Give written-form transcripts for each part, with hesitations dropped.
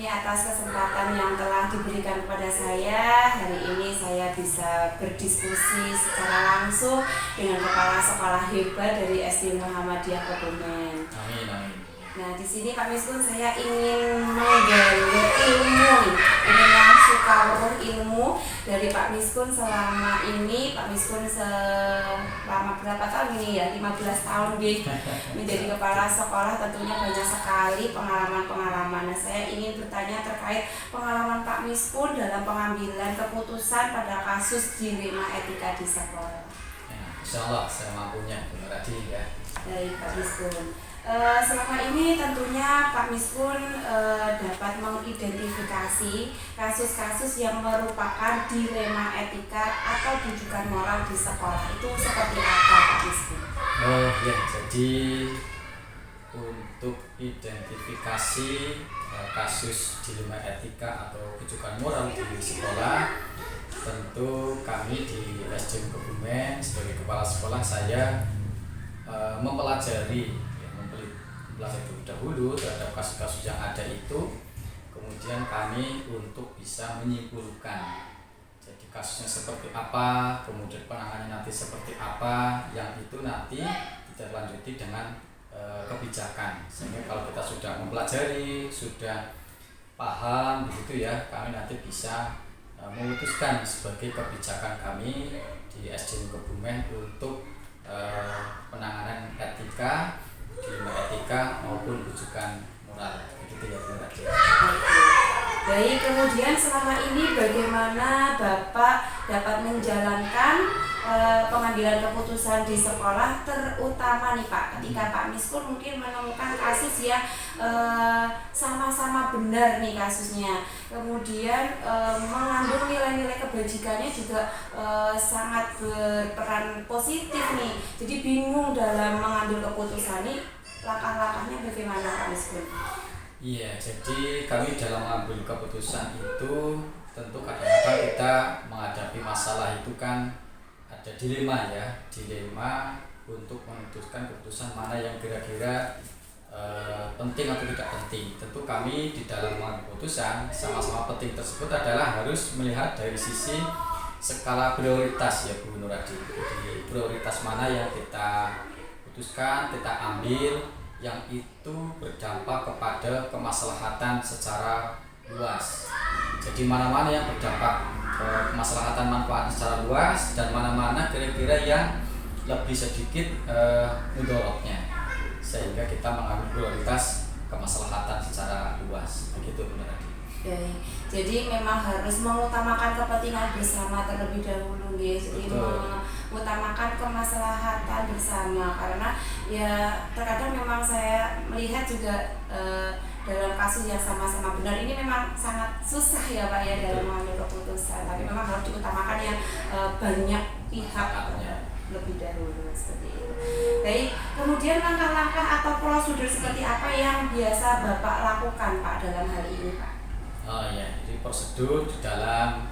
ini atas kesempatan yang telah diberikan kepada saya. Hari ini saya bisa berdiskusi secara langsung dengan kepala sekolah hebat dari SD Muhammadiyah Kebumen. Amin, amin. Nah, di sini Pak Miskun saya ingin menggali ilmu, ingin langsung kawruh ilmu dari Pak Miskun selama ini. Pak Miskun selama berapa tahun ini ya? 15 tahun menjadi kepala sekolah, tentunya banyak sekali pengalaman-pengalaman. Nah, saya ingin bertanya terkait pengalaman Pak Miskun dalam pengambilan keputusan pada kasus dilema etika di sekolah. Ya, insya Allah saya mampunya, Bu Nuradi ya. Dari Pak Miskun. Selama ini tentunya Pak Miskun dapat mengidentifikasi kasus-kasus yang merupakan dilema etika atau rujukan moral di sekolah. Itu seperti apa Pak Miskun? Oh ya, jadi untuk identifikasi kasus dilema etika atau rujukan moral di sekolah, tentu kami di SD Kebumen sebagai kepala sekolah saya mempelajari terlebih dahulu terhadap kasus-kasus yang ada itu, kemudian kami untuk bisa menyimpulkan jadi kasusnya seperti apa, kemudian penanganannya nanti seperti apa, yang itu nanti ditindaklanjuti dengan kebijakan. Sehingga kalau kita sudah mempelajari, sudah paham begitu ya, kami nanti bisa memutuskan sebagai kebijakan kami di SD Kebumen untuk penanganan etika, dilema etika maupun rujukan moral, begitu ya Bu Nuradi. Baik, kemudian selama ini bagaimana Bapak dapat menjalankan pengambilan keputusan di sekolah, terutama nih Pak, ketika Pak Miskun mungkin menemukan kasus yang sama-sama benar nih kasusnya, kemudian mengandung nilai-nilai kebajikannya juga sangat berperan positif nih, jadi bingung dalam mengambil keputusan nih, langkah-langkahnya bagaimana Pak Miskun? Iya, jadi kami dalam mengambil keputusan itu tentu kadang-kadang kita menghadapi masalah itu kan ada dilema ya, dilema untuk memutuskan keputusan mana yang kira-kira penting atau tidak penting. Tentu kami di dalam mengambil keputusan sama-sama penting tersebut adalah harus melihat dari sisi skala prioritas ya Bu Nuradi. Jadi prioritas mana yang kita putuskan, kita ambil, yang itu berdampak kepada kemaslahatan secara luas. Jadi mana-mana yang berdampak kemaslahatan manfaat secara luas dan mana-mana kira-kira yang lebih sedikit mudorotnya, sehingga kita mengambil prioritas kemaslahatan secara luas. Begitu benar. Baik, jadi memang harus mengutamakan kepentingan bersama terlebih dahulu ya. Jadi mengutamakan kemaslahatan bersama, karena ya terkadang memang saya melihat juga dalam kasus yang sama-sama benar ini memang sangat susah ya Pak ya dalam mengambil keputusan, tapi memang harus diutamakan yang banyak pihak lebih dahulu seperti itu. Baik, kemudian langkah-langkah atau prosedur seperti apa yang biasa Bapak lakukan Pak dalam hal ini Pak? Oh ya, jadi prosedur di dalam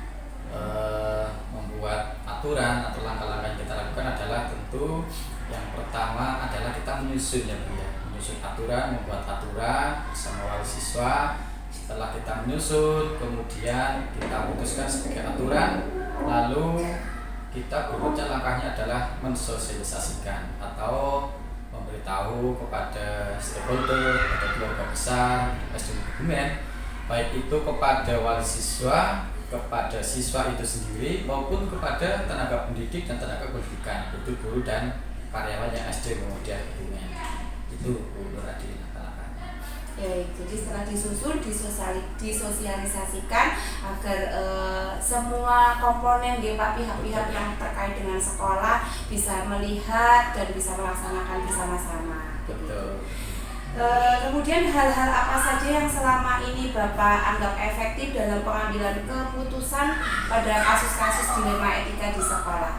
membuat aturan atau langkah-langkah yang kita lakukan adalah tentu yang pertama adalah kita menyusun ya Bu ya, menyusun aturan, membuat aturan bersama wali siswa. Setelah kita menyusun, kemudian kita putuskan sebagai aturan, lalu kita berikutnya langkahnya adalah mensosialisasikan atau memberitahu kepada stakeholder atau keluarga besar SD Kebumen, baik itu kepada wali siswa, kepada siswa itu sendiri maupun kepada tenaga pendidik dan tenaga pendidikan, itu guru dan karyawan yang SD Muhammadiyah Kebumen. Itu Bu Nuradi langkah-langkahnya. Ya, jadi setelah disusun, disosialisasikan agar semua komponen pihak-pihak yang terkait dengan sekolah bisa melihat dan bisa melaksanakan bersama-sama. Betul. Kemudian hal-hal apa saja yang selama ini Bapak anggap efektif dalam pengambilan keputusan pada kasus-kasus dilema etika di sekolah?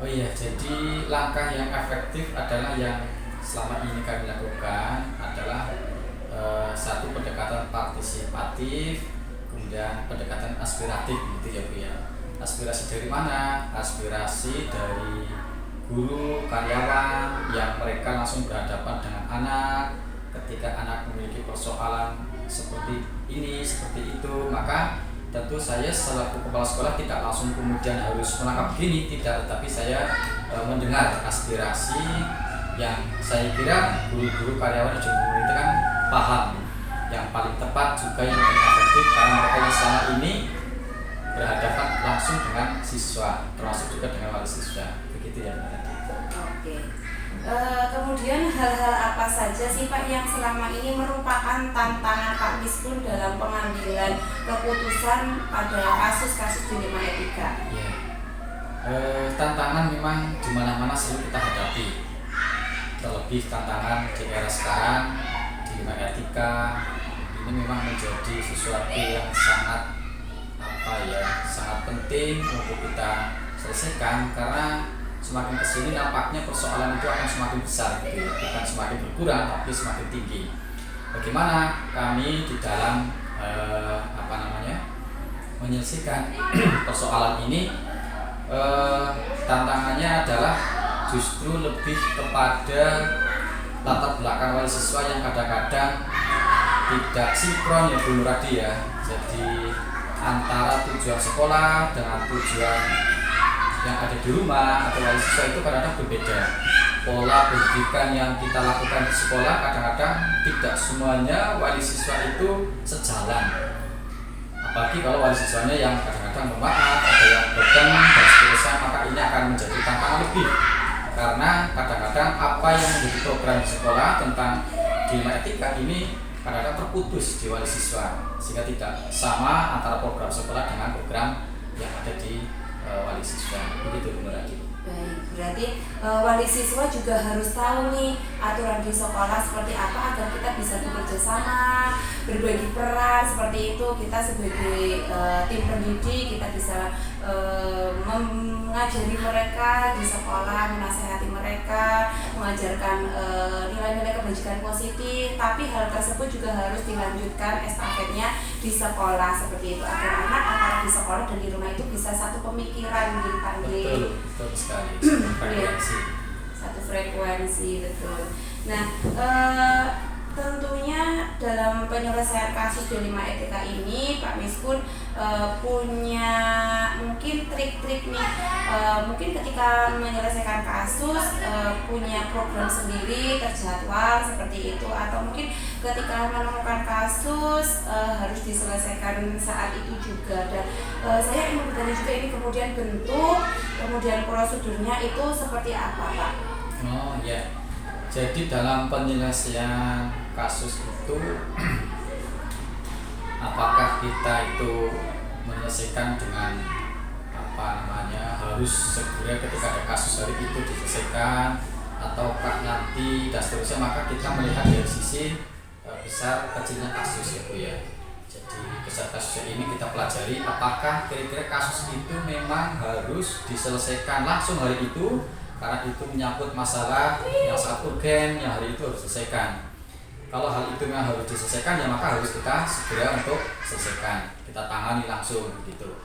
Oh iya, jadi langkah yang efektif adalah yang selama ini kami lakukan adalah satu pendekatan partisipatif, kemudian pendekatan aspiratif gitu ya Bu ya. Aspirasi dari mana? Aspirasi dari guru, karyawan yang mereka langsung berhadapan dengan anak. Ketika anak memiliki persoalan seperti ini seperti itu. Maka tentu saya selaku kepala sekolah tidak langsung kemudian harus menangkap gini, tidak, tetapi saya mendengar aspirasi yang saya kira guru-guru karyawan di Jember itu kan paham yang paling tepat juga yang paling efektif, karena mereka yang selama ini berhadapan langsung dengan siswa, termasuk juga dengan wali siswa, begitu ya. Oke. Kemudian hal-hal apa saja sih Pak yang selama ini merupakan tantangan Pak Miskun dalam pengambilan keputusan pada kasus-kasus dilema etika? Ya. Tantangan memang di mana-mana selalu kita hadapi. Terlebih tantangan di era sekarang dilema etika ini memang menjadi sesuatu yang sangat sangat penting untuk kita selesaikan, karena semakin kesini nampaknya persoalan itu akan semakin besar gitu ya, bukan semakin berkurang tapi semakin tinggi. Bagaimana kami di dalam menyelesaikan persoalan ini? Tantangannya adalah justru lebih kepada latar belakang wali siswa yang kadang-kadang tidak sinkron ya Bu Nuradi ya. Jadi antara tujuan sekolah dengan tujuan yang ada di rumah atau wali siswa itu kadang-kadang berbeda. Pola pendidikan yang kita lakukan di sekolah kadang-kadang tidak semuanya wali siswa itu sejalan. Apalagi kalau wali siswanya yang kadang-kadang memaaf, ada yang berkenan dan seterusnya, maka ini akan menjadi tantangan lebih. Karena kadang-kadang apa yang menjadi program di sekolah tentang dilema etika ini kadang-kadang terputus di wali siswa, sehingga tidak sama antara program sekolah dengan program yang ada di wali siswa. Begitu Bu Nuradi. Baik, berarti wali siswa juga harus tahu nih aturan di sekolah seperti apa agar kita bisa bekerja sama, berbagi peran seperti itu. Kita sebagai tim pendidik kita bisa mengajari mereka di sekolah, menasihati mereka, mengajarkan nilai-nilai kebajikan positif. Tapi hal tersebut juga harus dilanjutkan estafetnya di sekolah seperti itu, agar anak antara di sekolah dan di rumah itu bisa satu pemikiran dipanggil. Betul sekali. Frekuensi. Satu frekuensi, betul. Nah, tentunya dalam penyelesaian kasus dilema etika ini Pak Miskun punya mungkin trik-trik nih, mungkin ketika menyelesaikan kasus punya program sendiri terjadwal seperti itu, atau mungkin ketika menemukan kasus harus diselesaikan saat itu juga. Dan saya ingin bertanya juga, ini kemudian bentuk, kemudian prosedurnya itu seperti apa Pak? Oh ya, jadi dalam penyelesaian kasus itu apakah kita itu menyelesaikan dengan harus segera ketika ada kasus hari itu diselesaikan, ataukah nanti dan seterusnya, maka kita melihat dari sisi besar kecilnya kasus ya Bu ya. Jadi besar kasusnya ini kita pelajari apakah kira-kira kasus itu memang harus diselesaikan langsung hari itu karena itu menyangkut masalah yang sangat urgen yang hari itu harus diselesaikan. Kalau hal itu memang harus diselesaikan ya maka harus kita segera untuk selesaikan, kita tangani langsung gitu.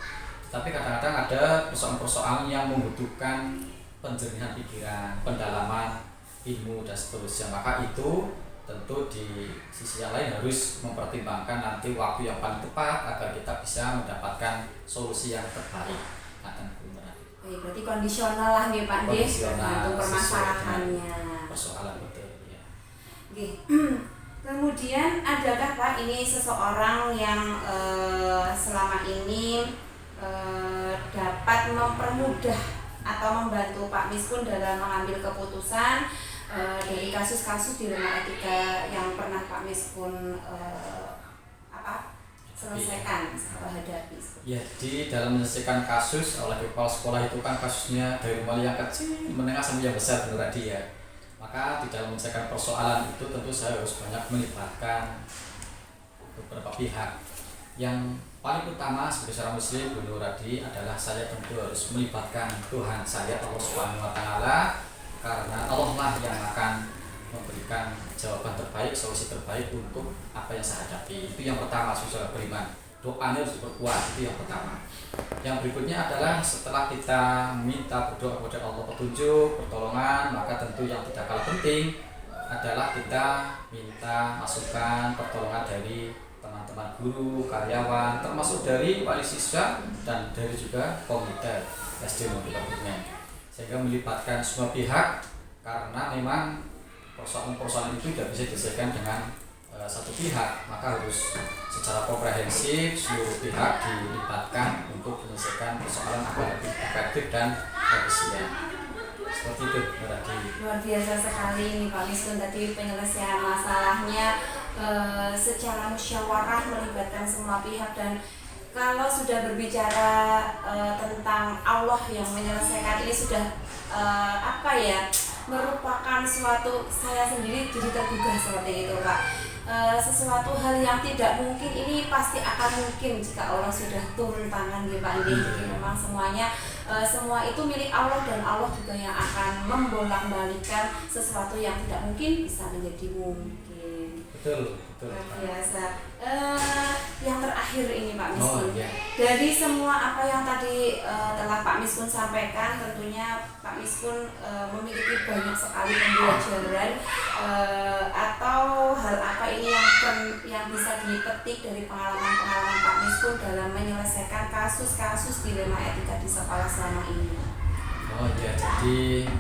Tapi kadang-kadang ada persoalan-persoalan yang membutuhkan penjernihan pikiran, pendalaman ilmu dan seterusnya, maka itu tentu di sisi yang lain harus mempertimbangkan nanti waktu yang paling tepat agar kita bisa mendapatkan solusi yang terbaik. Baik, berarti kondisional lah nih Pak Des, tergantung permasalahannya. Persoalan betul ya. Oke. Kemudian adakah Pak ini seseorang yang selama ini dapat mempermudah atau membantu Pak Miskun dalam mengambil keputusan dari kasus-kasus dilema etika yang pernah Pak Miskun selesaikan atau hadapi? Ya, di dalam menyelesaikan kasus oleh kepala sekolah itu kan kasusnya dari mulai yang kecil, menengah sampai yang besar menurut dia. Maka di dalam menyelesaikan persoalan itu tentu saya harus banyak melibatkan beberapa pihak. Yang paling utama sebagai seorang muslim Bu Nuradi adalah saya tentu harus melibatkan Tuhan saya, Allah Subhanahu wa taala, karena Allah lah yang akan memberikan jawaban terbaik, solusi terbaik untuk apa yang saya hadapi. Itu yang pertama, saudara beriman. Doanya harus diperkuat, itu yang pertama. Yang berikutnya adalah setelah kita minta berdoa kepada Allah petunjuk, pertolongan, maka tentu yang tidak kalah penting adalah kita minta masukan, pertolongan dari teman teman-teman guru, karyawan, termasuk dari wali siswa dan dari juga komite SD Mugi Kabupaten, sehingga melibatkan semua pihak karena memang persoalan-persoalan itu tidak bisa diselesaikan dengan satu pihak, maka harus secara komprehensif seluruh pihak dilibatkan untuk menyelesaikan persoalan agar lebih efektif dan efisien. Seperti itu berarti. Luar biasa sekali nih Pak Miskun, tadi penyelesaian masalahnya secara musyawarah melibatkan semua pihak. Dan kalau sudah berbicara tentang Allah yang menyelesaikan ini sudah merupakan suatu, saya sendiri jadi tergugah seperti itu Pak. Sesuatu hal yang tidak mungkin ini pasti akan mungkin jika Allah sudah turun tangan ya Pak. Jadi memang semuanya semua itu milik Allah, dan Allah juga yang akan membolak-balikkan sesuatu yang tidak mungkin bisa menjadi mungkin. Betul. Luar biasa. Yang terakhir ini Pak Miskun, iya. dari semua apa yang tadi telah Pak Miskun sampaikan, tentunya Pak Miskun memiliki banyak sekali pembelajaran atau hal apa ini yang bisa dipetik dari pengalaman-pengalaman Pak Miskun dalam menyelesaikan kasus-kasus dilema etika di sekolah selama ini. Oh iya, jadi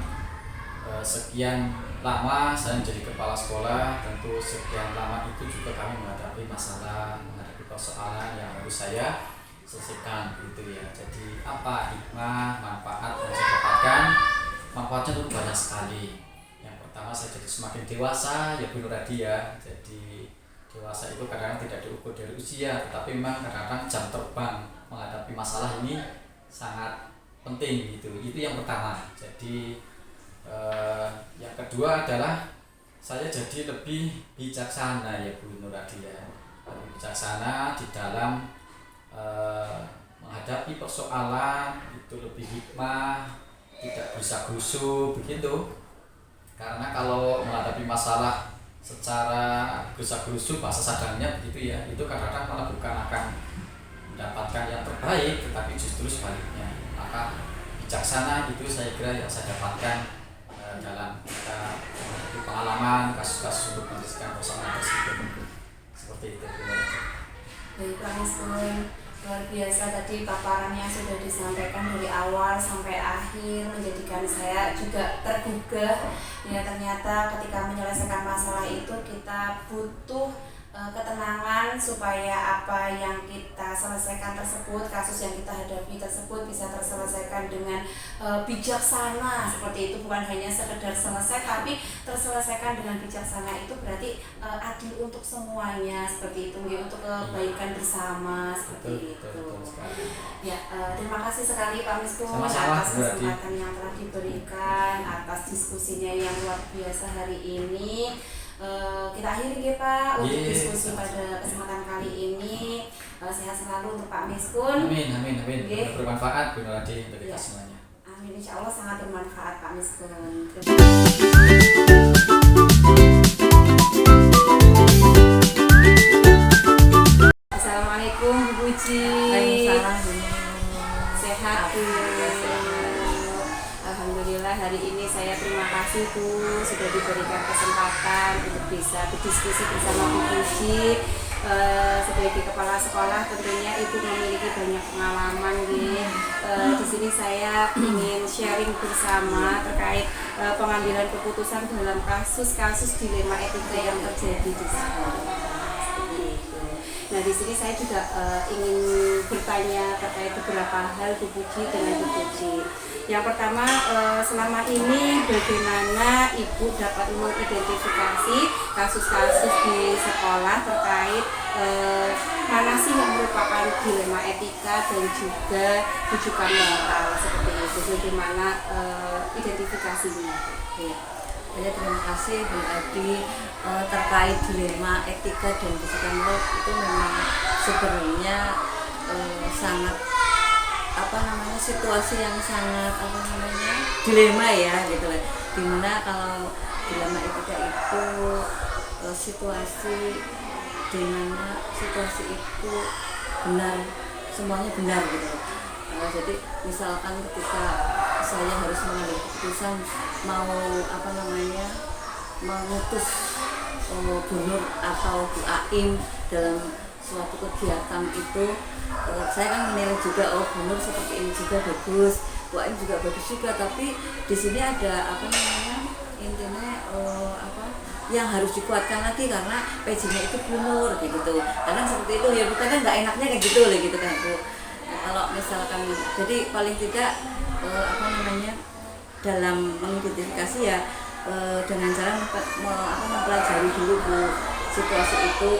sekian lama saya menjadi kepala sekolah, tentu sekian lama itu juga kami menghadapi masalah, menghadapi persoalan yang harus saya selesaikan gitu ya. Jadi apa hikmah, manfaat yang saya dapatkan? Manfaatnya itu banyak sekali. Yang pertama, saya jadi semakin dewasa ya Bu Nuradi ya. Jadi dewasa itu kadang-kadang tidak diukur dari usia, tetapi memang kadang-kadang jam terbang menghadapi masalah ini sangat penting gitu. Itu yang pertama. Jadi yang kedua adalah saya jadi lebih bijaksana ya Bu Nuradi ya, lebih bijaksana di dalam menghadapi persoalan itu, lebih hikmah, tidak gerusa-gerusu begitu. Karena kalau menghadapi masalah secara gerusa-gerusu, bahasa sadangnya begitu ya, itu kadang-kadang malah bukan akan mendapatkan yang terbaik, tetapi justru sebaliknya. Maka bijaksana itu saya kira yang saya dapatkan dalam kita menghadapi pengalaman kasus-kasus untuk menyelesaikan persoalan tersebut. Seperti itu. Baik Pak Miskun, luar biasa tadi paparannya sudah disampaikan dari awal sampai akhir, menjadikan saya juga tergugah. Ya, ternyata ketika menyelesaikan masalah itu kita butuh ketenangan supaya apa yang kita selesaikan tersebut, kasus yang kita hadapi tersebut bisa terselesaikan dengan bijaksana. Seperti itu, bukan hanya sekedar selesai tapi terselesaikan dengan bijaksana. Itu berarti adil untuk semuanya, seperti itu ya, untuk kebaikan bersama, seperti itu. Ya, terima kasih sekali Pak Miskun atas kesempatan yang telah diberikan, atas diskusinya yang luar biasa hari ini. Kita akhiri ya Pak untuk diskusi pada kesempatan kali ini. Sehat selalu untuk Pak Miskun. Amin. Bermanfaat Bu Nuradi untuk kita semuanya. Amin, insya Allah sangat bermanfaat Pak Miskun. Assalamualaikum Bu Puji. Sehat Bu. Alhamdulillah, hari ini saya terima kasih Bu sudah diberikan kesempatan untuk bisa berdiskusi bersama Bu Puji. Sebagai kepala sekolah tentunya Ibu memiliki banyak pengalaman di sini saya ingin sharing bersama terkait pengambilan keputusan dalam kasus-kasus dilema etika yang terjadi di sekolah. Nah, di sini saya juga ingin bertanya terkait beberapa hal Bu Puji dengan Bu Puji. Yang pertama, selama ini bagaimana Ibu dapat mengidentifikasi kasus-kasus di sekolah terkait mana sih yang merupakan dilema etika dan juga rujukan moral, seperti itu. Bagaimana identifikasinya? Ya, terima kasih Bu Adi. Terkait dilema etika dan rujukan moral itu memang sebenarnya sangat situasi yang sangat dilema ya gitu lah. Dimana kalau dilema etika itu situasi dimana situasi itu benar, semuanya benar gitu. Jadi misalkan ketika saya harus mengambil keputusan mau mengutus Bu Nur atau Bu Aim dalam suatu kegiatan itu saya kan menilai juga, oh Bu Nur seperti ini juga bagus, Bu Aim juga bagus juga, tapi di sini ada apa namanya, intinya yang harus dikuatkan lagi karena PJ-nya itu Bu Nur kayak gitu. Kadang seperti itu ya, bukan kan nggak enaknya kayak gitu loh gitu kan Bu. Nah, kalau misalkan jadi paling tidak apa namanya, dalam mengidentifikasi ya dengan cara mempelajari dulu Bu situasi itu,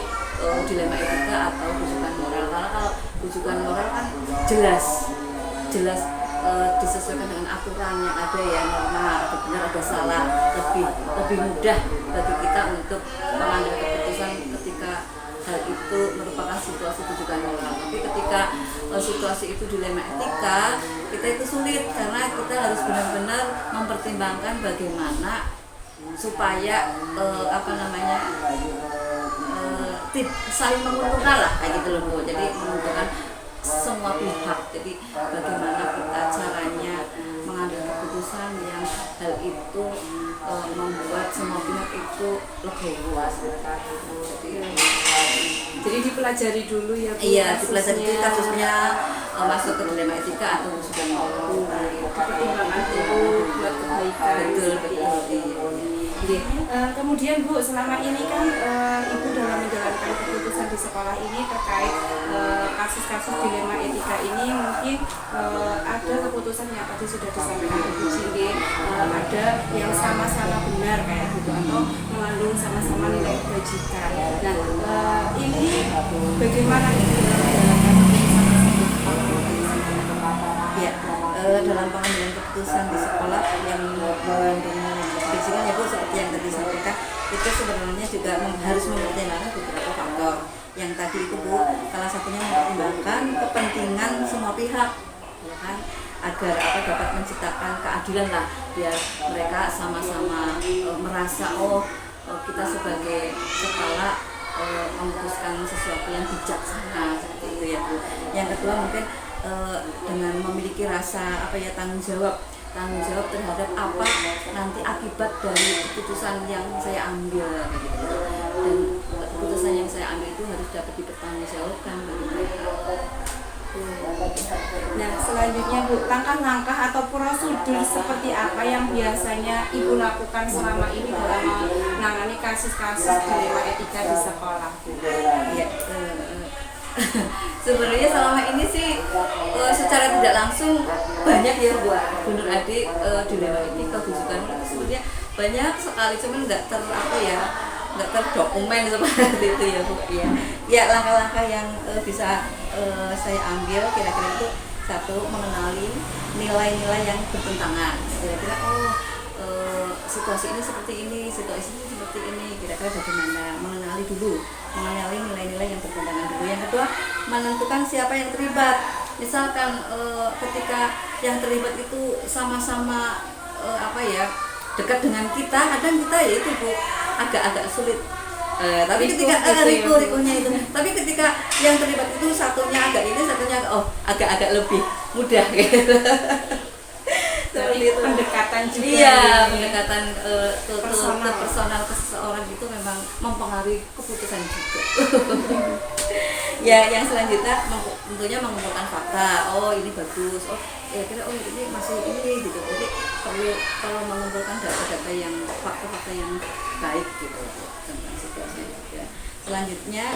dilema etika atau rujukan moral. Karena kalau rujukan moral kan jelas disesuaikan dengan aturan yang ada ya, norma, ada benar ada salah, lebih mudah bagi kita untuk mengambil keputusan ketika hal itu merupakan situasi rujukan moral. Tapi ketika situasi itu dilema etika, kita itu sulit karena kita harus benar-benar mempertimbangkan bagaimana supaya saling menguntungkan lah kayak gitu loh Bu. Jadi menguntungkan semua pihak. Jadi bagaimana kita caranya mengambil keputusan yang hal itu membuat semua pihak itu lebih luas. Jadi dipelajari dulu ya Bu. Iya, dipelajari dulu kasusnya masuk ke dilema etika atau rujukan moral. Pertimbangan dulu buat kebaikan. Betul. Kemudian Bu, selama ini kan Ibu dalam menjalankan keputusan di sekolah ini terkait kasus-kasus dilema etika ini, mungkin ada keputusan yang tadi sudah disampaikan Ibu Cindy, ada yang sama-sama benar kayak gitu atau mengandung sama-sama nilai kebajikan. Nah, ini bagaimana Ibu dalam menjalankan keputusan tersebut? Ya, dalam pengambilan keputusan di sekolah yang mengandung kebajikan ya Bu, seperti yang tadi sampaikan, itu sebenarnya juga harus mempertimbangkan beberapa faktor. Yang tadi itu Bu, salah satunya mempertimbangkan kepentingan semua pihak, ya kan, agar dapat menciptakan keadilan lah, biar mereka sama-sama merasa kita sebagai kepala memutuskan sesuatu yang bijaksana seperti itu ya Bu. Yang kedua mungkin dengan memiliki rasa tanggung jawab terhadap apa nanti akibat dari keputusan yang saya ambil gitu. Dan keputusan yang saya ambil itu harus dapat dipertanggungjawabkan bagi mereka. Nah, selanjutnya Bu, langkah-langkah atau prosedur seperti apa yang biasanya Ibu lakukan selama ini dalam menangani kasus-kasus dilema etika di sekolah? Ya, sebenarnya selama ini sih secara tidak langsung banyak ya buat Bu Nur Adi dilema etika rujukan itu sebenarnya banyak sekali, cuman nggak terdokumen seperti itu ya Bu. Ya langkah-langkah yang bisa saya ambil kira-kira itu, satu, mengenali nilai-nilai yang bertentangan. Kira-kira situasi ini seperti ini, kira-kira bagaimana, mengenali nilai-nilai yang bertentangan dulu. Yang kedua, menentukan siapa yang terlibat. Misalkan ketika yang terlibat itu sama-sama dekat dengan kita, kadang kita ya itu Bu agak sulit. Tapi ketika rikunya itu, tapi ketika yang terlibat itu satunya agak ini, satunya agak lebih mudah gitu. Seperti itu. Pendekatan juga. Iya, pendekatan ke personal ke seseorang itu memang mempengaruhi keputusan juga. Ya, yang selanjutnya tentunya mengumpulkan fakta. Ini bagus. Ini masih ini gitu. Jadi perlu kalau mengumpulkan data-data yang fakta-fakta yang baik gitu tentang situasi juga. Selanjutnya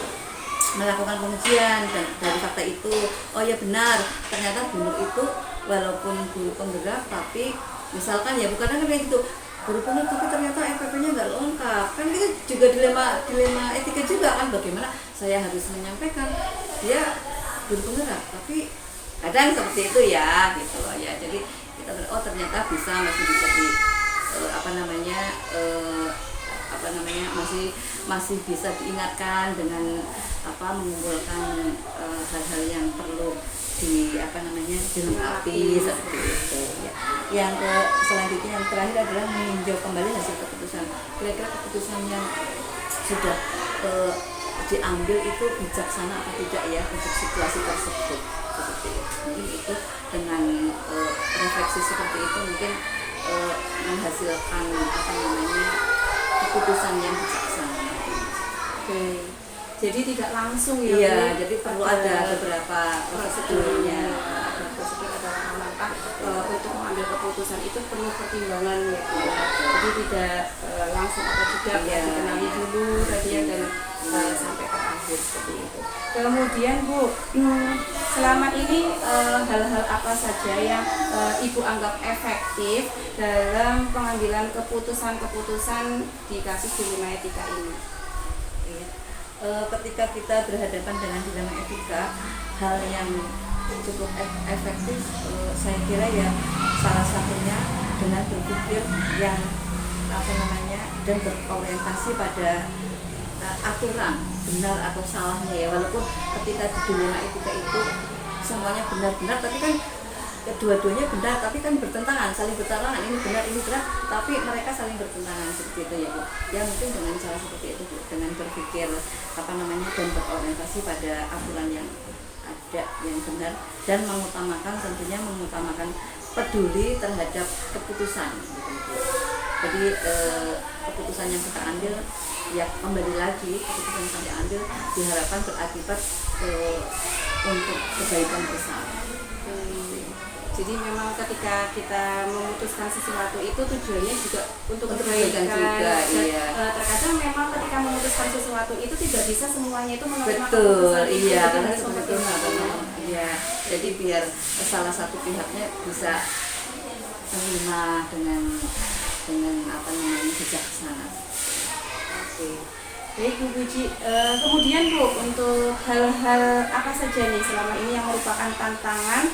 melakukan pengujian dan dari fakta itu, ya benar, ternyata Bu Nur itu walaupun guru penggerak tapi misalkan ya bukan kayak gitu, guru penggerak tapi ternyata FPP-nya nggak lengkap, kan itu juga dilema etika juga kan, bagaimana saya harus menyampaikan dia guru penggerak tapi kadang seperti itu ya gitu loh ya. Jadi kita ternyata masih bisa di masih bisa diingatkan dengan mengumpulkan hal-hal yang perlu dilengkapi seperti itu ya. Yang selanjutnya yang terakhir adalah meninjau kembali hasil keputusan. Kira-kira keputusan yang sudah diambil itu bijaksana atau tidak ya untuk situasi tersebut seperti itu. Mungkin itu dengan refleksi seperti itu mungkin menghasilkan keputusan yang bijaksana. Oke. Jadi tidak langsung ya. Iya, Bu? jadi perlu ada beberapa prosedurnya. Ada prosedur, ada langkah-langkah untuk mengambil keputusan itu perlu pertimbangan ya Bu. Jadi tidak langsung atau tidak dikenali dulu tadi ya dan sampai ke akhir seperti itu. Kemudian Bu, selama ini hal-hal apa saja yang Ibu anggap efektif dalam pengambilan keputusan-keputusan di kasus dilema etika ini? Ketika kita berhadapan dengan dilema etika, hal yang cukup efektif saya kira ya salah satunya dengan berpikir yang dan berorientasi pada aturan benar atau salahnya ya, walaupun ketika di dilema etika itu semuanya benar-benar tapi kan kedua-duanya benar tapi kan bertentangan, saling bertentangan, ini benar ini benar tapi mereka saling bertentangan seperti itu ya Bu. Ya mungkin dengan cara seperti itu Bu, dengan berpikir dan berorientasi pada aturan yang ada yang benar dan mengutamakan peduli terhadap keputusan gitu, Bu. Jadi keputusan yang kita ambil ya kembali lagi keputusan yang kita ambil diharapkan berakibat untuk kebaikan bersama. Jadi memang ketika kita memutuskan sesuatu itu tujuannya juga untuk kebaikan juga, iya. Terkadang memang ketika memutuskan sesuatu itu tidak bisa semuanya itu menerima betul, keputusan itu. iya, Jadi harus betul. mempertimbangkan. Iya, jadi biar salah satu pihaknya bisa menerima dengan bijaksana. Oke. Baik Bu Puji, kemudian Bu, untuk hal-hal apa saja nih selama ini yang merupakan tantangan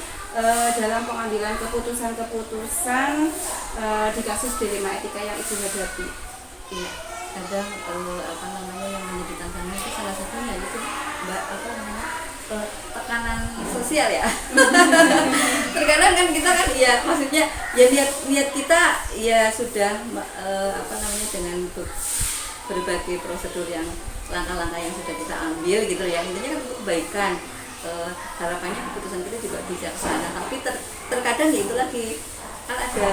dalam pengambilan keputusan-keputusan di kasus dilema etika yang Ibu hadapi? Iya, kadang yang menjadi tantangan itu salah satunya itu tekanan sosial ya. Terkadang kan kita kan ya maksudnya ya niat kita ya sudah dengan berbagai prosedur yang langkah-langkah yang sudah kita ambil gitu ya, intinya kan untuk kebaikan. Harapannya keputusan kita juga bijaksana, tapi terkadang ya itu lagi kan ada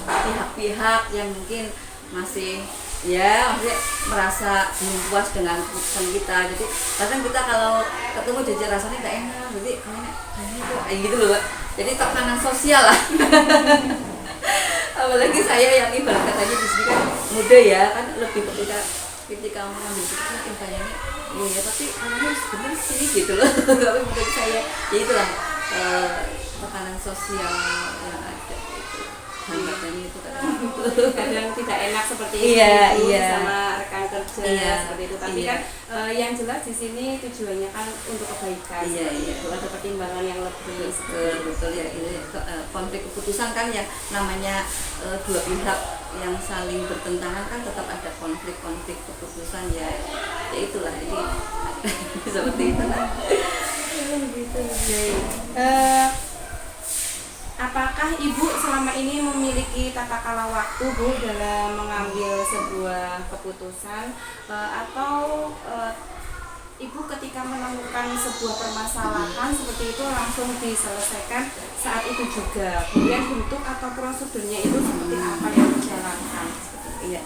pihak-pihak yang mungkin masih maksudnya merasa belum puas dengan keputusan kita. Jadi kadang kita kalau ketemu jajar rasanya nggak enak, jadi kayak gitu loh Pak. Jadi tekanan sosial lah. Apalagi saya yang ibarat katanya di sini kan muda ya, kan lebih ketika mengambil keputusan mungkin kayaknya ya tapi harus bener sih gitu loh. Tapi menurut saya ya itulah tekanan sosial yang ada itu, hambatannya itu kadang tidak enak seperti itu sama rekan kerja seperti itu, tapi kan yang jelas di sini tujuannya kan untuk kebaikan. Itu ada pertimbangan yang lebih. Betul ya, ini konflik keputusan kan yang namanya dua pihak yang saling bertentangan kan tetap ada konflik keputusan ya itulah ini seperti itu lah. Gitu. Apakah Ibu selama ini memiliki tata kala waktu Bu dalam mengambil sebuah keputusan atau Ibu ketika menemukan sebuah permasalahan seperti itu langsung diselesaikan saat itu juga? Kemudian bentuk atau prosedurnya itu seperti apa yang dijalankan? Iya.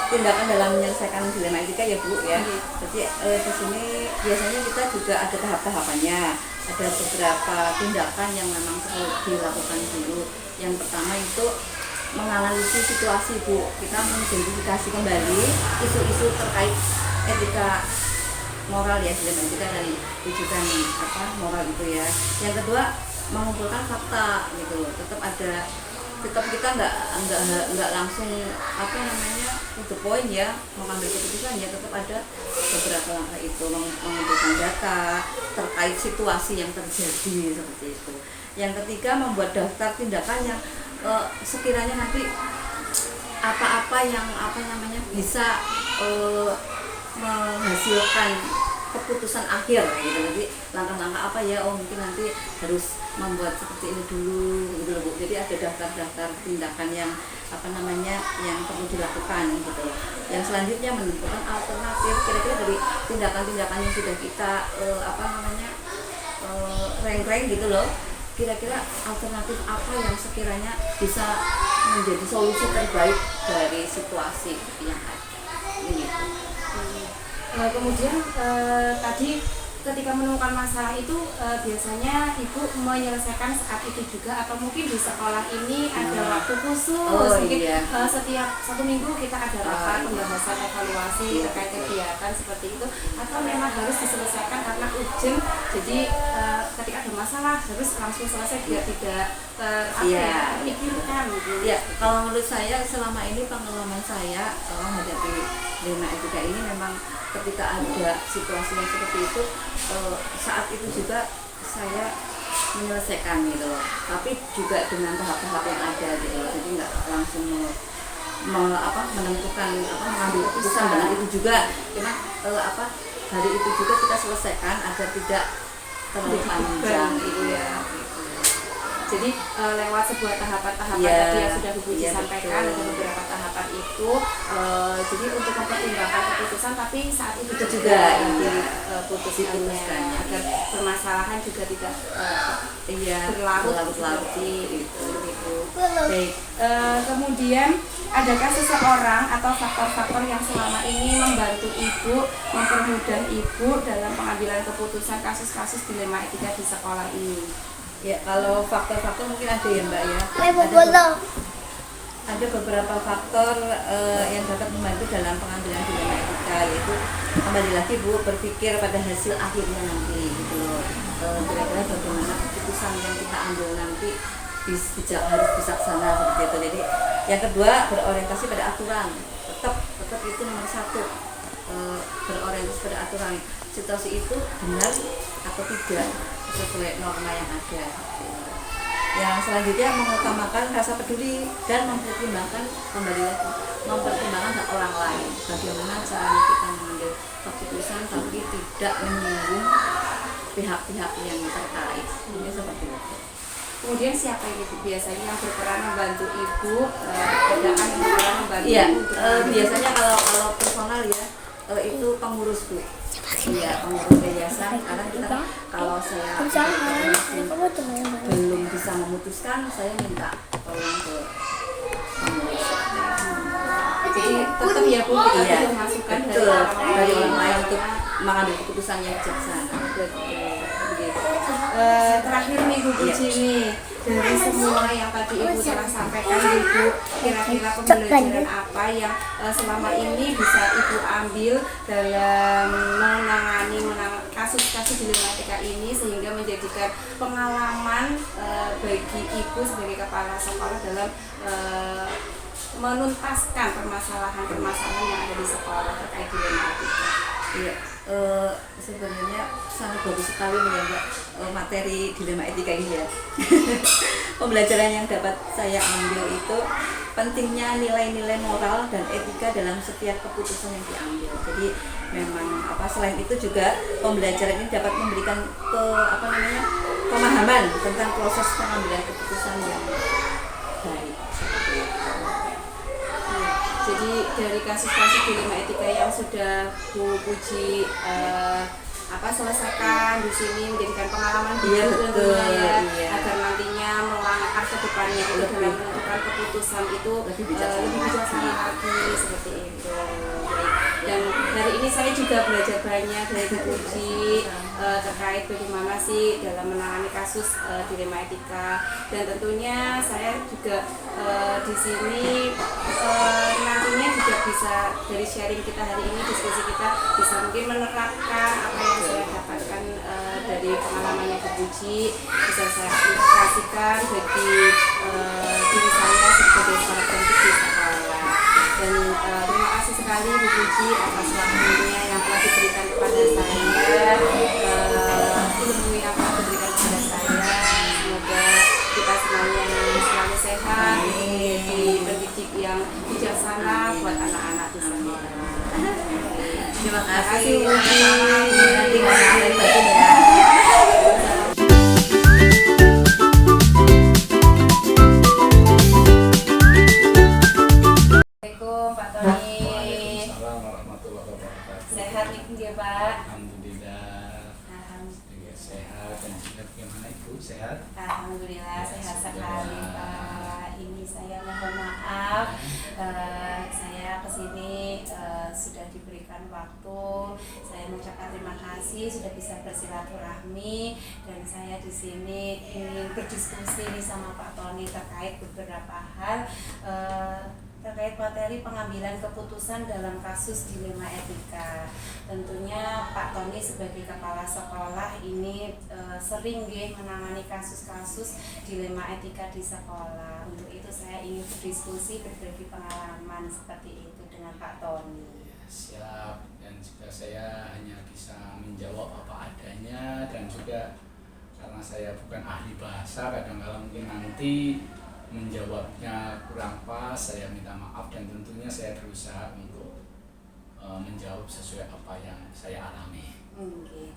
Tindakan dalam menyelesaikan dilema etika ya Bu ya. Jadi di sini biasanya kita juga ada tahap-tahapannya. Ada beberapa tindakan yang memang perlu dilakukan dulu. Yang pertama itu menganalisis situasi Bu. Kita mengidentifikasi kembali isu-isu terkait etika moral ya, dilema etika dari rujukan moral itu ya. Yang kedua mengumpulkan fakta gitu. Tetap kita nggak langsung to the point ya mengambil keputusan ya, tetap ada beberapa langkah itu mengumpulkan data terkait situasi yang terjadi seperti itu. Yang ketiga membuat daftar tindakan yang sekiranya nanti apa-apa yang bisa menghasilkan keputusan akhir gitu. Jadi langkah-langkah apa ya, mungkin nanti harus membuat seperti ini dulu gitu loh Bu. Jadi ada daftar-daftar tindakan yang yang perlu dilakukan gitu. Yang selanjutnya menentukan alternatif kira-kira dari tindakan-tindakan yang sudah kita rank gitu loh. Kira-kira alternatif apa yang sekiranya bisa menjadi solusi terbaik dari situasi yang ada. Gitu. Kemudian tadi ketika menemukan masalah itu biasanya ibu menyelesaikan saat itu juga, atau mungkin di sekolah ini ada waktu khusus, mungkin setiap 1 minggu kita ada rapat pembahasan evaluasi terkait kegiatan seperti itu, atau memang harus diselesaikan karena urgent, jadi ketika ada masalah harus langsung selesai biar tidak terpikirkan gitu. Ya, kalau menurut saya selama ini pengalaman saya menghadapi dilema etika ini memang ketika ada situasi yang seperti itu, saat itu juga saya menyelesaikan gitu loh, tapi juga dengan tahap-tahap yang ada gitu loh, jadi nggak langsung menentukan mengambil keputusan dengan itu juga, cuma hari itu juga kita selesaikan agar tidak terlalu panjang gitu ya. Jadi lewat sebuah tahapan-tahapan tadi yang sudah Bu Puji sampaikan, ada beberapa tahapan itu, jadi untuk mempertimbangkan keputusan, tapi saat itu juga putuskannya agar permasalahan juga tidak berlarut-larut gitu. Baik. Kemudian adakah seseorang atau faktor-faktor yang selama ini membantu ibu, mempermudah ibu dalam pengambilan keputusan kasus-kasus dilema etika di sekolah ini? Ya, kalau faktor-faktor mungkin ada ya Mbak ya. Ada beberapa faktor yang dapat membantu dalam pengambilan dilema etika, yaitu kembali lagi Bu berpikir pada hasil akhirnya nanti gitu loh. Kira-kira bagaimana keputusan yang kita ambil nanti harus bijaksana seperti itu. Jadi yang kedua berorientasi pada aturan. Tetap itu nomor 1. Berorientasi pada aturan. Situasi itu benar atau tidak sesuai norma yang ada. Yang selanjutnya mengutamakan rasa peduli dan mempertimbangkan hak orang lain. Bagaimana cara kita mengambil keputusan tapi tidak menyinggung pihak-pihak yang terkait. Ini seperti itu. Kemudian siapa ini biasanya yang berperan membantu ibu? Ada yang berperan membantu ibu? Biasanya kalau personal ya itu pengurus Bu. Iya, pengurus yayasan. Karena kita kalau saya belum bisa memutuskan, saya minta tolong ke pengurus. Jadi tetap ya Bu, kita perlu masukan dari orang lain untuk mengambil keputusan yang bijaksana. Terakhir nih Bu Puji nih, dari semua yang tadi Ibu telah sampaikan, Ibu kira-kira pembelajaran apa yang selama ini bisa Ibu ambil dalam menangani kasus-kasus dilema etika ini sehingga menjadikan pengalaman bagi Ibu sebagai kepala sekolah dalam menuntaskan permasalahan-permasalahan yang ada di sekolah terkait dilema etika. Iya, sebenarnya sangat bagus sekali ya Mbak materi dilema etika ini ya. Pembelajaran yang dapat saya ambil itu pentingnya nilai-nilai moral dan etika dalam setiap keputusan yang diambil. Jadi memang selain itu juga pembelajaran ini dapat memberikan pemahaman tentang proses pengambilan keputusan yang baik. Jadi dari kasus-kasus dilema etika yang sudah Bu Puji selesaikan di sini menjadikan pengalaman tentunya agar nantinya melangkah ke depannya itu dalam menentukan keputusan itu lebih bijaksana lagi seperti itu. Dan hari ini saya juga belajar banyak dari Bu Puji terkait bagaimana sih dalam menangani kasus dilema etika, dan tentunya saya juga di sini nantinya juga bisa dari sharing kita hari ini, diskusi kita bisa mungkin menerapkan apa yang saya dapatkan dari pengalamannya Bu Puji, bisa saya aplikasikan bagi diri saya sebagai seorang pendidik di sekolah. Dan terima kasih sekali Bu Puji atas waktunya yang telah diberikan kepada saya, ilmu yang telah diberikan kepada saya. Semoga kita semuanya selalu sehat, menjadi pendidik yang bijaksana buat anak-anak di sekolah. Terima kasih Bu Puji. Sehat nih dia Pak. Alhamdulillah. Sehat. Dan gimana Ibu? Sehat? Alhamdulillah sehat sekali Pak. ini saya mohon maaf. Saya kesini sudah diberikan waktu. Saya mengucapkan terima kasih sudah bisa bersilaturahmi, dan saya di sini ingin berdiskusi nih sama Pak Tony terkait beberapa hal terkait materi pengambilan keputusan dalam kasus dilema etika. Tentunya Pak Tony sebagai kepala sekolah ini sering menangani kasus-kasus dilema etika di sekolah. Untuk itu saya ingin berdiskusi, berbagi pengalaman seperti itu dengan Pak Tony. Siap, dan juga saya hanya bisa menjawab apa adanya, dan juga karena saya bukan ahli bahasa, kadang-kadang mungkin nanti menjawabnya kurang pas, saya minta maaf, dan tentunya saya berusaha untuk menjawab sesuai apa yang saya alami. Oke.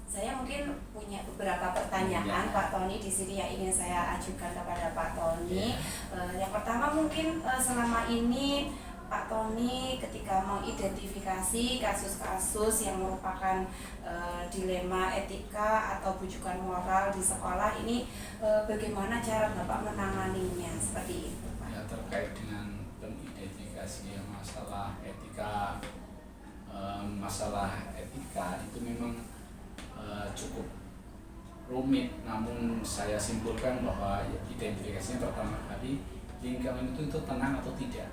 Saya mungkin punya beberapa pertanyaan Pak Tony di sini yang ingin saya ajukan kepada Pak Tony. Yang pertama mungkin selama ini Pak Tony ketika mengidentifikasi kasus-kasus yang merupakan dilema etika atau bujukan moral di sekolah ini, bagaimana cara Bapak menanganinya seperti itu, Pak? Ya, terkait dengan pengidentifikasi masalah etika, itu memang cukup rumit, namun saya simpulkan bahwa identifikasinya pertama kali lingkungan itu tenang atau tidak,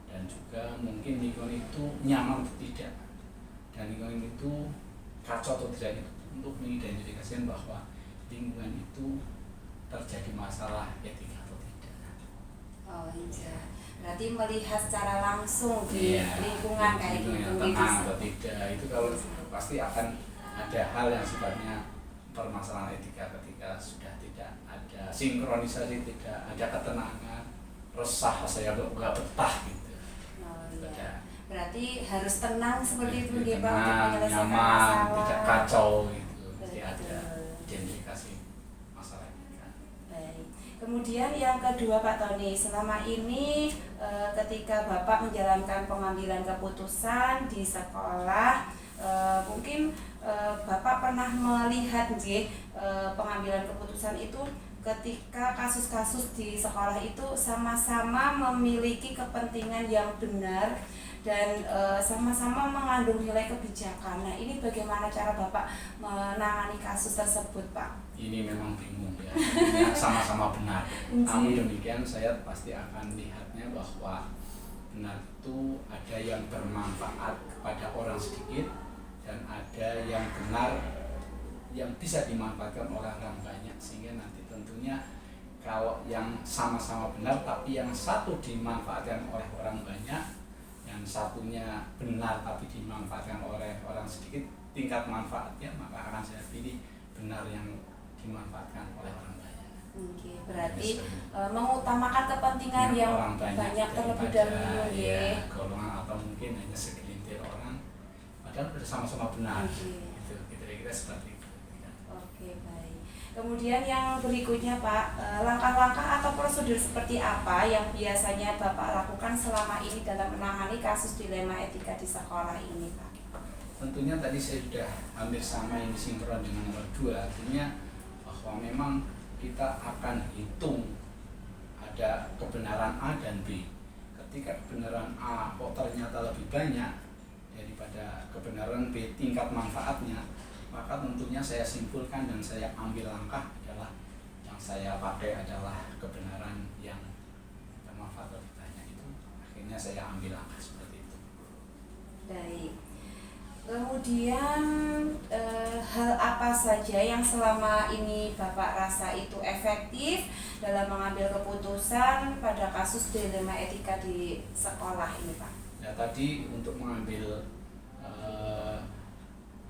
dan juga mungkin lingkungan itu nyaman atau tidak, dan lingkungan itu kacau atau tidak, itu untuk mengidentifikasikan bahwa lingkungan itu terjadi masalah etika atau tidak. Oh iya, berarti melihat secara langsung di lingkungan kayak gitu. Tenang atau tidak, itu kalau pasti akan ada hal yang sifatnya permasalahan etika ketika sudah tidak ada sinkronisasi, tidak ada ketenangan, resah, saya nggak betah gitu. Berarti harus tenang seperti itu Pak, untuk menyelesaikan nyaman, masalah. tidak kacau gitu. Jadi ada identifikasi masalah ini kan. Baik. Kemudian yang kedua Pak Tony, selama ini ketika Bapak menjalankan pengambilan keputusan di sekolah, mungkin Bapak pernah melihat pengambilan keputusan itu ketika kasus-kasus di sekolah itu sama-sama memiliki kepentingan yang benar dan sama-sama mengandung nilai kebijakan. Nah, ini bagaimana cara Bapak menangani kasus tersebut, Pak? Ini memang bingung ya, ini sama-sama benar. Namun demikian saya pasti akan lihatnya bahwa benar itu ada yang bermanfaat kepada orang sedikit, dan ada yang benar yang bisa dimanfaatkan oleh orang banyak, sehingga nanti tentunya kalau yang sama-sama benar tapi yang satu dimanfaatkan oleh orang banyak, yang satunya benar tapi dimanfaatkan oleh orang sedikit, tingkat manfaatnya maka akan saya pilih benar yang dimanfaatkan oleh orang banyak. Oke, berarti mengutamakan kepentingan yang banyak terlebih dahulu ya, golongan atau mungkin hanya segelintir orang padahal sama-sama benar. Itu kira-kira seperti itu. Oke, baik. Kemudian yang berikutnya Pak, langkah-langkah atau prosedur seperti apa yang biasanya Bapak lakukan selama ini dalam menangani kasus dilema etika di sekolah ini, Pak? Tentunya tadi saya sudah hampir sama yang sinkron dengan nomor 2, artinya bahwa memang kita akan hitung ada kebenaran A dan B. Ketika kebenaran A kok ternyata lebih banyak daripada kebenaran B tingkat manfaatnya, maka tentunya saya simpulkan dan saya ambil langkah adalah yang saya pakai adalah kebenaran yang bermanfaat lebih banyak itu. Akhirnya saya ambil langkah seperti itu. Baik. Kemudian hal apa saja yang selama ini Bapak rasa itu efektif dalam mengambil keputusan pada kasus dilema etika di sekolah ini, Pak? Ya, tadi untuk mengambil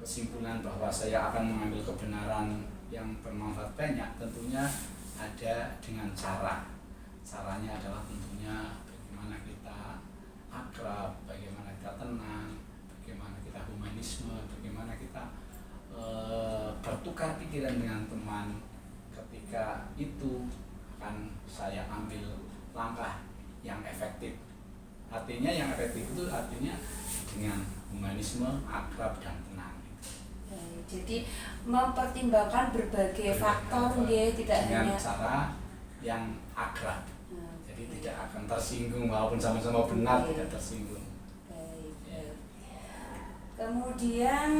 kesimpulan bahwa saya akan mengambil kebenaran yang bermanfaat banyak, tentunya ada dengan caranya adalah tentunya bagaimana kita akrab, bagaimana kita tenang, bagaimana kita humanisme, bagaimana kita bertukar pikiran dengan teman. Ketika itu akan saya ambil langkah yang efektif. Artinya yang efektif itu artinya dengan humanisme, akrab, dan tenang. Jadi mempertimbangkan berbagai faktor, tidak dengan hanya cara yang akrab. Jadi Oke. tidak akan tersinggung walaupun sama-sama benar Oke. tidak tersinggung. Baik, Ya. baik. Kemudian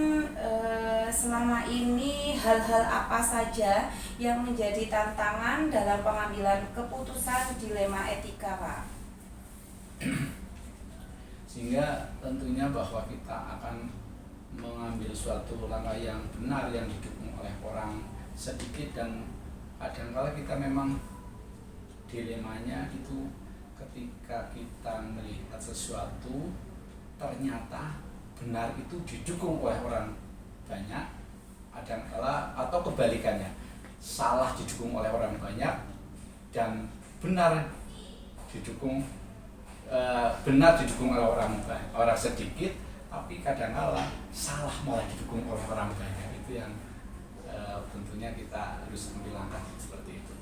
selama ini hal-hal apa saja yang menjadi tantangan dalam pengambilan keputusan dilema etika, Pak? Sehingga tentunya bahwa kita akan mengambil suatu langkah yang benar yang didukung oleh orang sedikit, dan kadang-kala kita memang dilemanya itu ketika kita melihat sesuatu ternyata benar itu didukung oleh orang banyak, kadang-kala atau kebalikannya, salah didukung oleh orang banyak dan benar didukung oleh orang sedikit, tapi kadang-kala salah malah didukung oleh orang banyak. Itu yang tentunya kita harus ambil langkah seperti itu.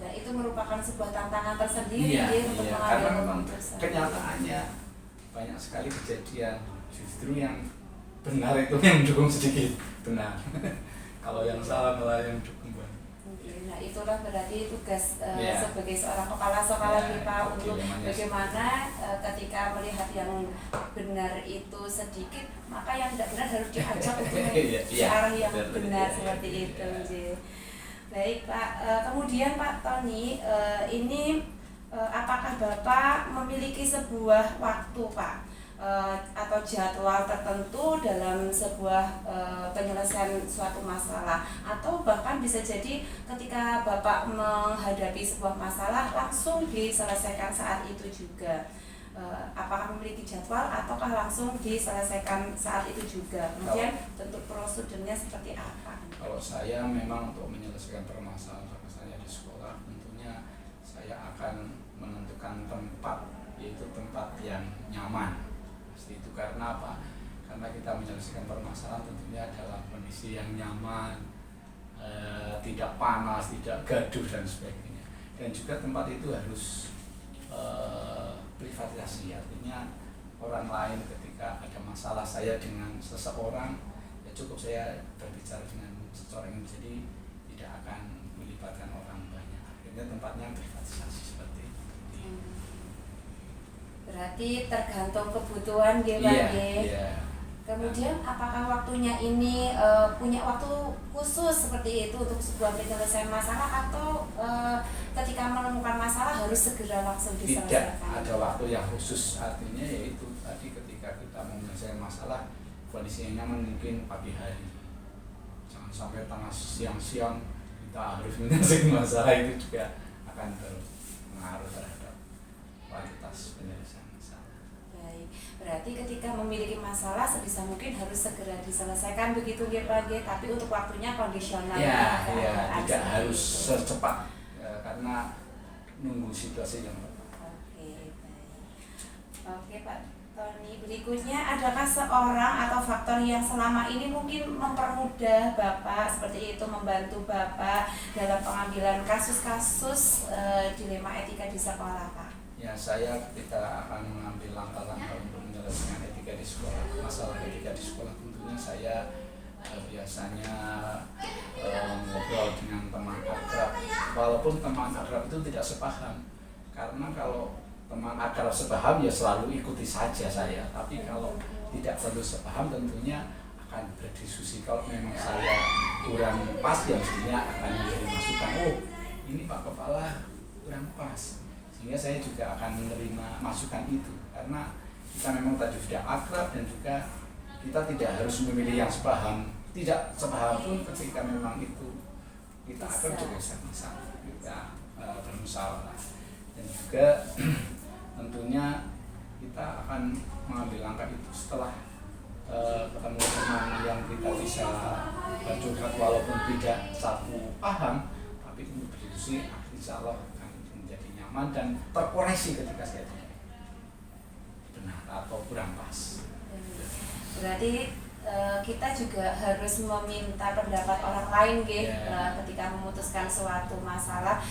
Dan itu merupakan sebuah tantangan tersendiri Iya, ya, untuk iya. mengambil Karena memang keputusan. kenyataannya banyak sekali kejadian justru yang benar itu yang mendukung sedikit benar. Kalau yang salah malah yang mendukung banyak. Oke, nah itulah berarti tugas Iya. sebagai seorang kepala sekolah Iya, kita itu untuk dilemanya. bagaimana ketika melihat yang benar itu sedikit, maka yang tidak benar harus diajak untuk Iya, ke iya. arah yang Betul, benar iya, seperti iya. itu. Ji. Baik Pak, kemudian Pak Tony, ini apakah Bapak memiliki sebuah waktu Pak atau jadwal tertentu dalam sebuah penyelesaian suatu masalah, atau bahkan bisa jadi ketika Bapak menghadapi sebuah masalah langsung diselesaikan saat itu juga? Apakah memiliki jadwal ataukah langsung diselesaikan saat itu juga? Kemudian bentuk prosedurnya seperti apa? Kalau saya memang untuk menyelesaikan permasalahan di sekolah, tentunya saya akan menentukan tempat, yaitu tempat yang nyaman. Pasti itu karena apa? Karena kita menyelesaikan permasalahan tentunya dalam kondisi yang nyaman, tidak panas, tidak gaduh dan sebagainya. Dan juga tempat itu harus privatisasi, artinya orang lain ketika ada masalah saya dengan seseorang, ya cukup saya berbicara dengan seseorang, jadi tidak akan melibatkan orang banyak. Akhirnya tempatnya privatisasi seperti itu. Berarti tergantung kebutuhan dia Pak, Iya, nggih. iya. Kemudian apakah waktunya ini punya waktu khusus seperti itu untuk sebuah penyelesaian masalah, atau ketika menemukan masalah harus segera langsung Tidak diselesaikan? ada waktu yang khusus, artinya yaitu tadi ketika kita mau menyelesaikan masalah kondisinya nyaman, mungkin pagi hari, jangan sampai tengah siang-siang kita harus menyelesaikan masalah, itu juga akan berpengaruh terhadap kualitas penyelesaian masalah. Baik, berarti ketika memiliki masalah sebisa mungkin harus segera diselesaikan begitu nggih Pak nggih, tapi untuk waktunya kondisional. Ya, keadaan ya, tidak seperti harus itu. secepat karena nunggu situasi yang tepat. Oke, baik. Oke Pak Tony, berikutnya adakah seorang atau faktor yang selama ini mungkin mempermudah Bapak seperti itu, membantu Bapak dalam pengambilan kasus-kasus dilema etika di sekolah Pak? Ya, saya ketika akan mengambil langkah-langkah untuk menyelesaikan etika di sekolah, masalah etika di sekolah, tentunya saya biasanya ngobrol dengan teman akrab, walaupun teman akrab itu tidak sepaham, karena kalau teman akrab sepaham ya selalu ikuti saja saya, tapi kalau tidak selalu sepaham tentunya akan berdiskusi. Kalau memang saya kurang pas ya mestinya akan memberi masukan, oh ini Pak Kepala kurang pas, sehingga saya juga akan menerima masukan itu, karena kita memang tadi sudah akrab dan juga kita tidak harus memilih yang sepaham. Tidak sepaham pun ketika memang itu kita akan juga sama-sama kita bermusyawarah, dan juga tentunya kita akan mengambil langkah itu setelah ketemu teman yang kita bisa curhat walaupun tidak satu paham, tapi untuk berdiskusi insya Allah akan menjadi nyaman dan terkoreksi ketika saya benar atau kurang pas. Berarti kita juga harus meminta pendapat orang lain nggih, Yeah. ketika memutuskan suatu masalah.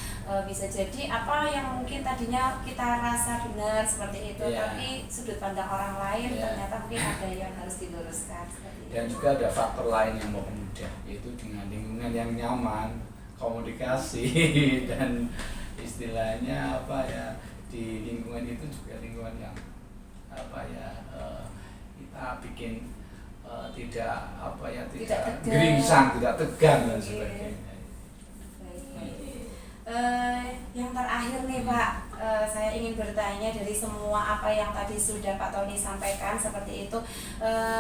Bisa jadi apa yang mungkin tadinya kita rasa benar seperti itu, Yeah. tapi sudut pandang orang lain Yeah. ternyata mungkin ada yang harus diluruskan seperti itu. Dan juga ada faktor lain yang mempermudah, yaitu dengan lingkungan yang nyaman, komunikasi dan istilahnya apa ya, di lingkungan itu juga lingkungan yang apa ya, kita bikin tidak apa ya, tidak tegang. geringsang, tidak tegang dan sebagainya. Yang terakhir nih Pak, saya ingin bertanya dari semua apa yang tadi sudah Pak Tony sampaikan seperti itu,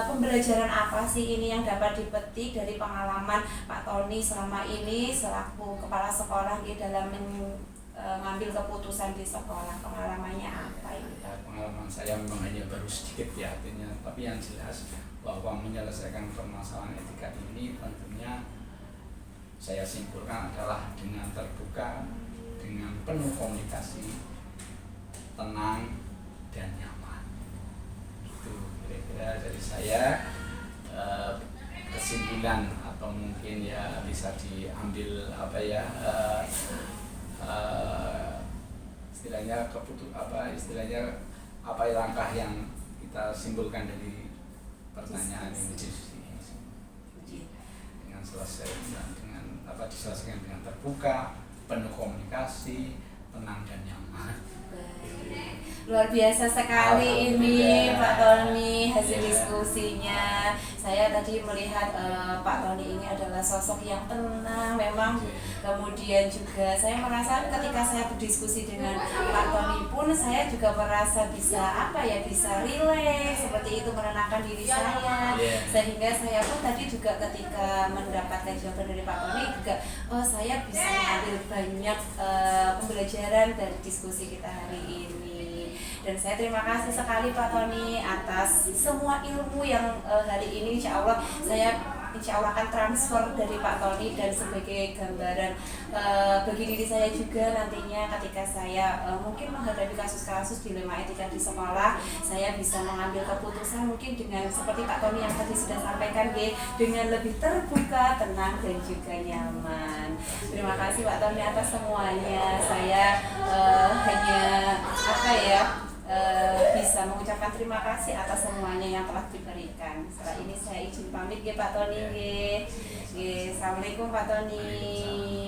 pembelajaran apa sih ini yang dapat dipetik dari pengalaman Pak Tony selama ini selaku kepala sekolah di dalam mengambil keputusan di sekolah, pengalamannya apa ini? Ya, pengalaman saya memang hanya baru sedikit ya, artinya, tapi yang jelas bahwa menyelesaikan permasalahan etika ini tentunya saya simpulkan adalah dengan terbuka, dengan penuh komunikasi, tenang dan nyaman. Itu kira-kira dari saya. Kesimpulan atau mungkin ya bisa diambil apa ya, istilahnya apa langkah yang kita simpulkan dari pertanyaan ini dengan selesai diselesaikan dengan terbuka, penuh komunikasi, tenang dan nyaman. Luar biasa sekali ini Pak Tony hasil diskusinya. Saya tadi melihat Pak Tony ini adalah sosok yang tenang memang. Kemudian juga saya merasa ketika saya berdiskusi dengan Pak Tony pun saya juga merasa bisa bisa rileks seperti itu, menenangkan diri saya. Sehingga saya pun tadi juga ketika mendapatkan jawaban dari Pak Tony juga saya bisa mengambil banyak pembelajaran dari diskusi kita hari ini. Dan saya terima kasih sekali Pak Tony atas semua ilmu yang hari ini insya Allah akan transfer dari Pak Tony dan sebagai gambaran bagi diri saya juga nantinya ketika saya mungkin menghadapi kasus-kasus dilema etika di sekolah, saya bisa mengambil keputusan mungkin dengan seperti Pak Tony yang tadi sudah sampaikan dengan lebih terbuka, tenang dan juga nyaman. Terima kasih Pak Tony atas semuanya. Saya hanya bisa mengucapkan terima kasih atas semuanya yang telah diberikan. Setelah ini saya izin pamit Pak Tony. Assalamualaikum Pak Tony.